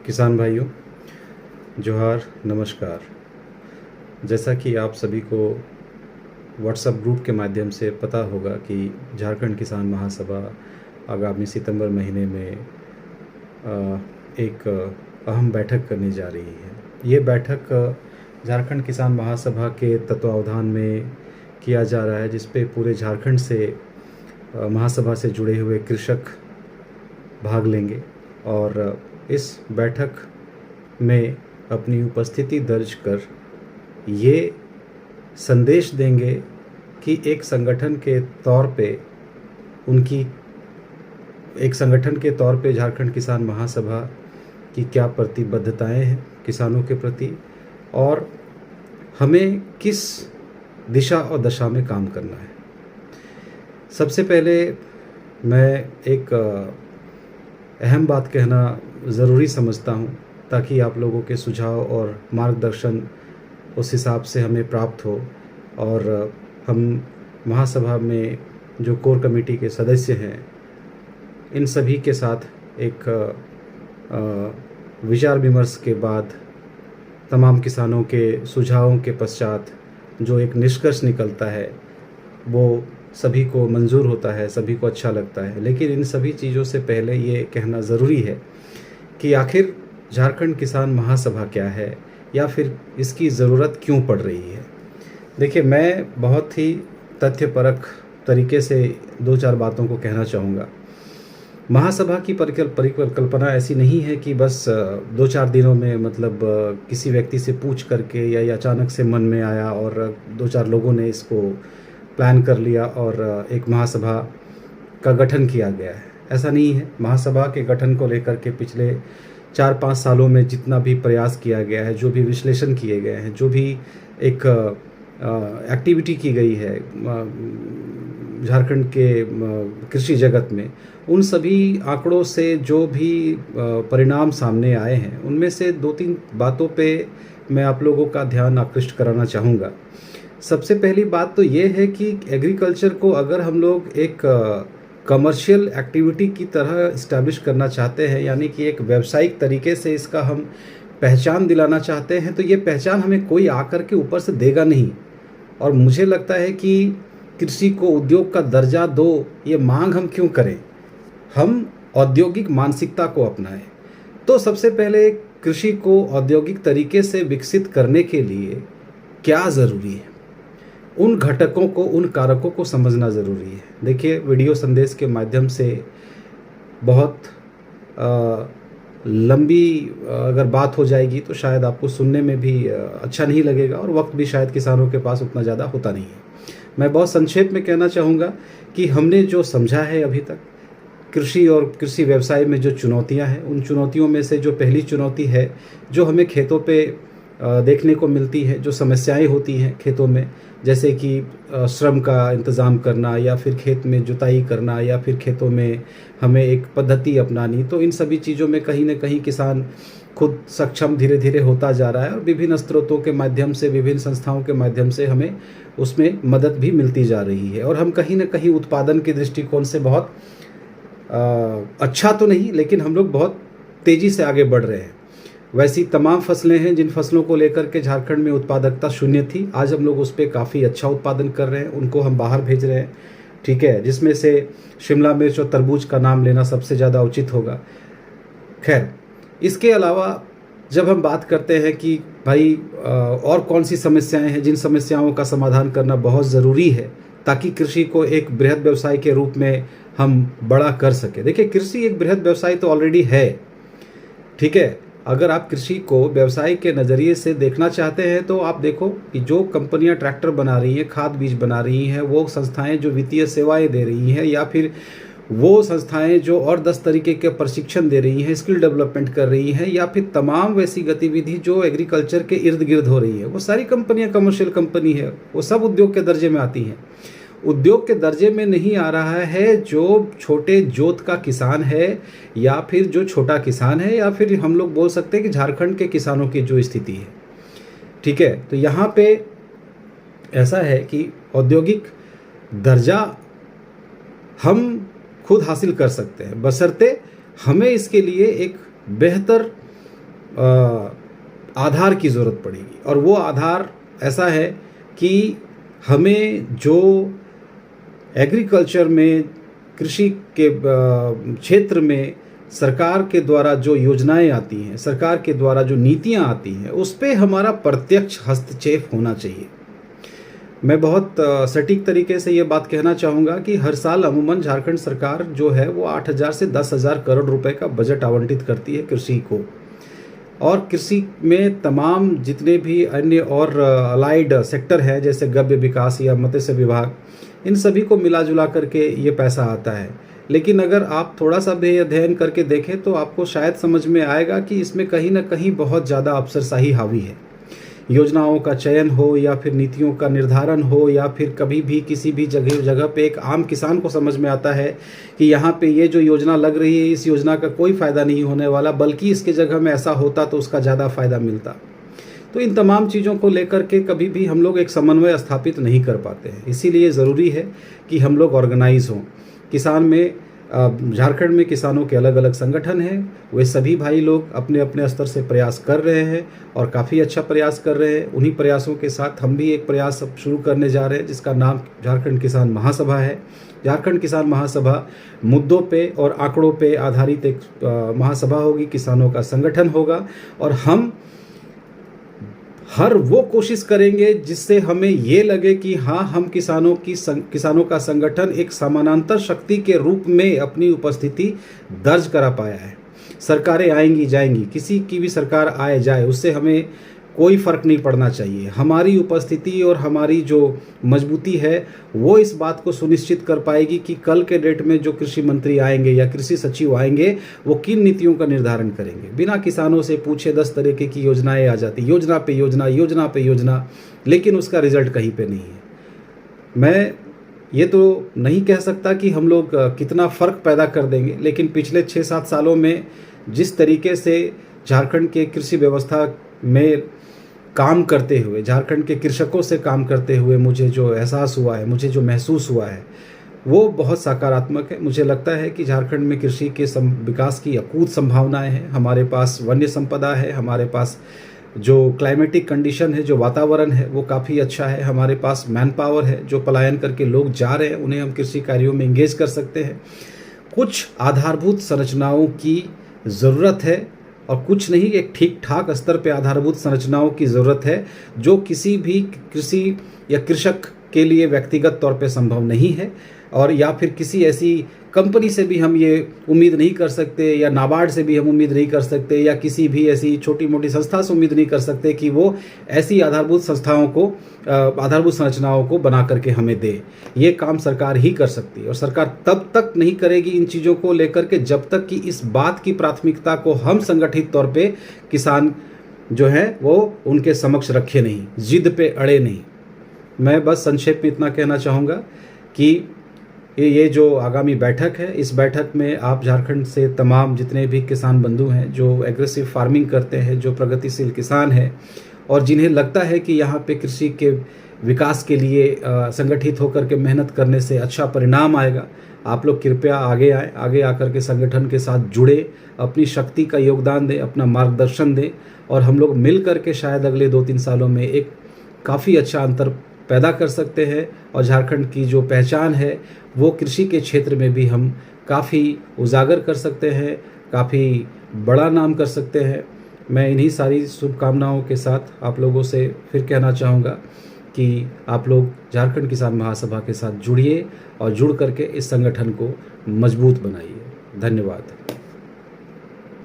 किसान भाइयों, जोहार, नमस्कार। जैसा कि आप सभी को व्हाट्सएप ग्रुप के माध्यम से पता होगा कि झारखंड किसान महासभा आगामी सितंबर महीने में एक अहम बैठक करने जा रही है। ये बैठक झारखंड किसान महासभा के तत्वावधान में किया जा रहा है, जिस पे पूरे झारखंड से महासभा से जुड़े हुए कृषक भाग लेंगे और इस बैठक में अपनी उपस्थिति दर्ज कर ये संदेश देंगे कि एक संगठन के तौर पे झारखंड किसान महासभा की क्या प्रतिबद्धताएं हैं किसानों के प्रति और हमें किस दिशा और दशा में काम करना है। सबसे पहले मैं एक अहम बात कहना ज़रूरी समझता हूँ ताकि आप लोगों के सुझाव और मार्गदर्शन उस हिसाब से हमें प्राप्त हो और हम महासभा में जो कोर कमेटी के सदस्य हैं इन सभी के साथ एक विचार विमर्श के बाद तमाम किसानों के सुझावों के पश्चात जो एक निष्कर्ष निकलता है वो सभी को मंजूर होता है, सभी को अच्छा लगता है। लेकिन इन सभी चीज़ों से पहले ये कहना ज़रूरी है कि आखिर झारखंड किसान महासभा क्या है या फिर इसकी ज़रूरत क्यों पड़ रही है। देखिए, मैं बहुत ही तथ्यपरक तरीके से दो चार बातों को कहना चाहूँगा। महासभा की परिकल्पना ऐसी नहीं है कि बस दो चार दिनों में मतलब किसी व्यक्ति से पूछ करके या अचानक से मन में आया और दो चार लोगों ने इसको प्लान कर लिया और एक महासभा का गठन किया गया है। ऐसा नहीं है। महासभा के गठन को लेकर के पिछले 4-5 सालों में जितना भी प्रयास किया गया है, जो भी विश्लेषण किए गए हैं, जो भी एक एक्टिविटी की गई है झारखंड के कृषि जगत में, उन सभी आंकड़ों से जो भी परिणाम सामने आए हैं उनमें से 2-3 बातों पे मैं आप लोगों का ध्यान आकृष्ट कराना चाहूँगा। सबसे पहली बात तो ये है कि एग्रीकल्चर को अगर हम लोग एक कमर्शियल एक्टिविटी की तरह इस्टेब्लिश करना चाहते हैं, यानी कि एक व्यावसायिक तरीके से इसका हम पहचान दिलाना चाहते हैं, तो ये पहचान हमें कोई आकर के ऊपर से देगा नहीं। और मुझे लगता है कि कृषि को उद्योग का दर्जा दो, ये मांग हम क्यों करें, हम औद्योगिक मानसिकता को अपनाएं। तो सबसे पहले कृषि को औद्योगिक तरीके से विकसित करने के लिए क्या ज़रूरी है, उन घटकों को, उन कारकों को समझना ज़रूरी है। देखिए, वीडियो संदेश के माध्यम से बहुत लंबी अगर बात हो जाएगी तो शायद आपको सुनने में भी अच्छा नहीं लगेगा और वक्त भी शायद किसानों के पास उतना ज़्यादा होता नहीं है। मैं बहुत संक्षेप में कहना चाहूँगा कि हमने जो समझा है अभी तक कृषि और कृषि व्यवसाय में जो चुनौतियाँ हैं, उन चुनौतियों में से जो पहली चुनौती है जो हमें खेतों पे देखने को मिलती है, जो समस्याएं होती हैं खेतों में, जैसे कि श्रम का इंतज़ाम करना या फिर खेत में जुताई करना या फिर खेतों में हमें एक पद्धति अपनानी, तो इन सभी चीज़ों में कहीं ना कहीं किसान खुद सक्षम धीरे धीरे होता जा रहा है और विभिन्न स्रोतों के माध्यम से, विभिन्न संस्थाओं के माध्यम से हमें उसमें मदद भी मिलती जा रही है और हम कहीं ना कहीं उत्पादन के दृष्टिकोण से बहुत अच्छा तो नहीं, लेकिन हम लोग बहुत तेज़ी से आगे बढ़ रहे हैं। वैसी तमाम फसलें हैं जिन फसलों को लेकर के झारखंड में उत्पादकता शून्य थी, आज हम लोग उस पर काफ़ी अच्छा उत्पादन कर रहे हैं, उनको हम बाहर भेज रहे हैं, ठीक है, जिसमें से शिमला मिर्च और तरबूज का नाम लेना सबसे ज़्यादा उचित होगा। खैर, इसके अलावा जब हम बात करते हैं कि भाई और कौन सी समस्याएं हैं जिन समस्याओं का समाधान करना बहुत ज़रूरी है ताकि कृषि को एक बृहद व्यवसाय के रूप में हम बड़ा कर सके। देखिए, कृषि एक बृहद व्यवसाय तो ऑलरेडी है, ठीक है। अगर आप कृषि को व्यवसाय के नज़रिए से देखना चाहते हैं तो आप देखो कि जो कंपनियां ट्रैक्टर बना रही हैं, खाद बीज बना रही हैं, वो संस्थाएं जो वित्तीय सेवाएं दे रही हैं, या फिर वो संस्थाएं जो और 10 तरीके के प्रशिक्षण दे रही हैं, स्किल डेवलपमेंट कर रही हैं, या फिर तमाम वैसी गतिविधि जो एग्रीकल्चर के इर्द गिर्द हो रही है, वो सारी कंपनियां कमर्शियल कंपनी है, वो सब उद्योग के दर्जे में आती हैं। उद्योग के दर्जे में नहीं आ रहा है जो छोटे जोत का किसान है या फिर जो छोटा किसान है, या फिर हम लोग बोल सकते हैं कि झारखंड के किसानों की जो स्थिति है, ठीक है। तो यहाँ पे ऐसा है कि औद्योगिक दर्जा हम खुद हासिल कर सकते हैं, बशर्ते हमें इसके लिए एक बेहतर आधार की ज़रूरत पड़ेगी। और वो आधार ऐसा है कि हमें जो एग्रीकल्चर में, कृषि के क्षेत्र में सरकार के द्वारा जो योजनाएं आती हैं, सरकार के द्वारा जो नीतियां आती हैं, उस पे हमारा प्रत्यक्ष हस्तक्षेप होना चाहिए। मैं बहुत सटीक तरीके से ये बात कहना चाहूँगा कि हर साल अमूमन झारखंड सरकार जो है वो 8,000 से 10,000 करोड़ रुपए का बजट आवंटित करती है कृषि को। और कृषि में तमाम जितने भी अन्य और अलाइड सेक्टर है, जैसे गव्य विकास या मत्स्य विभाग, इन सभी को मिला जुला करके ये पैसा आता है। लेकिन अगर आप थोड़ा सा भी अध्ययन करके देखें तो आपको शायद समझ में आएगा कि इसमें कहीं ना कहीं बहुत ज़्यादा अफसरशाही हावी है। योजनाओं का चयन हो या फिर नीतियों का निर्धारण हो, या फिर कभी भी किसी भी जगह पे एक आम किसान को समझ में आता है कि यहाँ पे ये जो योजना लग रही है, इस योजना का कोई फ़ायदा नहीं होने वाला, बल्कि इसके जगह में ऐसा होता तो उसका ज़्यादा फ़ायदा मिलता। तो इन तमाम चीज़ों को लेकर के कभी भी हम लोग एक समन्वय स्थापित नहीं कर पाते हैं। इसीलिए ज़रूरी है कि हम लोग ऑर्गेनाइज हों। किसान में झारखंड में किसानों के अलग अलग संगठन हैं, वे सभी भाई लोग अपने अपने स्तर से प्रयास कर रहे हैं और काफ़ी अच्छा प्रयास कर रहे हैं। उन्हीं प्रयासों के साथ हम भी एक प्रयास अब शुरू करने जा रहे हैं, जिसका नाम झारखंड किसान महासभा है। झारखंड किसान महासभा मुद्दों पे और आंकड़ों पे आधारित एक महासभा होगी, किसानों का संगठन होगा। और हम हर वो कोशिश करेंगे जिससे हमें ये लगे कि हाँ, हम किसानों का संगठन एक समानांतर शक्ति के रूप में अपनी उपस्थिति दर्ज करा पाया है। सरकारें आएंगी जाएंगी, किसी की भी सरकार आए जाए, उससे हमें कोई फ़र्क नहीं पड़ना चाहिए। हमारी उपस्थिति और हमारी जो मजबूती है वो इस बात को सुनिश्चित कर पाएगी कि कल के डेट में जो कृषि मंत्री आएंगे या कृषि सचिव आएंगे, वो किन नीतियों का निर्धारण करेंगे। बिना किसानों से पूछे 10 तरीके की योजनाएं आ जाती, योजना पे योजना, योजना पे योजना, लेकिन उसका रिजल्ट कहीं पे नहीं है। मैं ये तो नहीं कह सकता कि हम लोग कितना फ़र्क पैदा कर देंगे, लेकिन पिछले 6-7 सालों में जिस तरीके से झारखंड के कृषि व्यवस्था में काम करते हुए, झारखंड के कृषकों से काम करते हुए मुझे जो एहसास हुआ है, मुझे जो महसूस हुआ है, वो बहुत सकारात्मक है। मुझे लगता है कि झारखंड में कृषि के विकास की अकूत संभावनाएं हैं। हमारे पास वन्य संपदा है, हमारे पास जो क्लाइमेटिक कंडीशन है, जो वातावरण है, वो काफ़ी अच्छा है। हमारे पास मैन पावर है, जो पलायन करके लोग जा रहे हैं, उन्हें हम कृषि कार्यों में इंगेज कर सकते हैं। कुछ आधारभूत संरचनाओं की ज़रूरत है, और कुछ नहीं, एक ठीक ठाक स्तर पे आधारभूत संरचनाओं की ज़रूरत है, जो किसी भी कृषि या कृषक के लिए व्यक्तिगत तौर पे संभव नहीं है। और या फिर किसी ऐसी कंपनी से भी हम ये उम्मीद नहीं कर सकते, या नाबार्ड से भी हम उम्मीद नहीं कर सकते, या किसी भी ऐसी छोटी मोटी संस्था से उम्मीद नहीं कर सकते कि वो ऐसी आधारभूत संरचनाओं को बना करके हमें दे। ये काम सरकार ही कर सकती है, और सरकार तब तक नहीं करेगी इन चीज़ों को लेकर के जब तक कि इस बात की प्राथमिकता को हम संगठित तौर पे किसान जो हैं वो उनके समक्ष रखे नहीं, जिद पे अड़े नहीं। मैं बस संक्षेप में इतना कहना चाहूँगा कि ये जो आगामी बैठक है, इस बैठक में आप झारखंड से तमाम जितने भी किसान बंधु हैं जो एग्रेसिव फार्मिंग करते हैं, जो प्रगतिशील किसान हैं, और जिन्हें लगता है कि यहाँ पे कृषि के विकास के लिए संगठित होकर के मेहनत करने से अच्छा परिणाम आएगा, आप लोग कृपया आगे आएँ, आगे आकर के संगठन के साथ जुड़े, अपनी शक्ति का योगदान दें, अपना मार्गदर्शन दें, और हम लोग मिल करके शायद अगले 2-3 सालों में एक काफ़ी अच्छा अंतर पैदा कर सकते हैं। और झारखंड की जो पहचान है वो कृषि के क्षेत्र में भी हम काफ़ी उजागर कर सकते हैं, काफ़ी बड़ा नाम कर सकते हैं। मैं इन्हीं सारी शुभकामनाओं के साथ आप लोगों से फिर कहना चाहूँगा कि आप लोग झारखंड किसान महासभा के साथ जुड़िए और जुड़ करके इस संगठन को मजबूत बनाइए। धन्यवाद।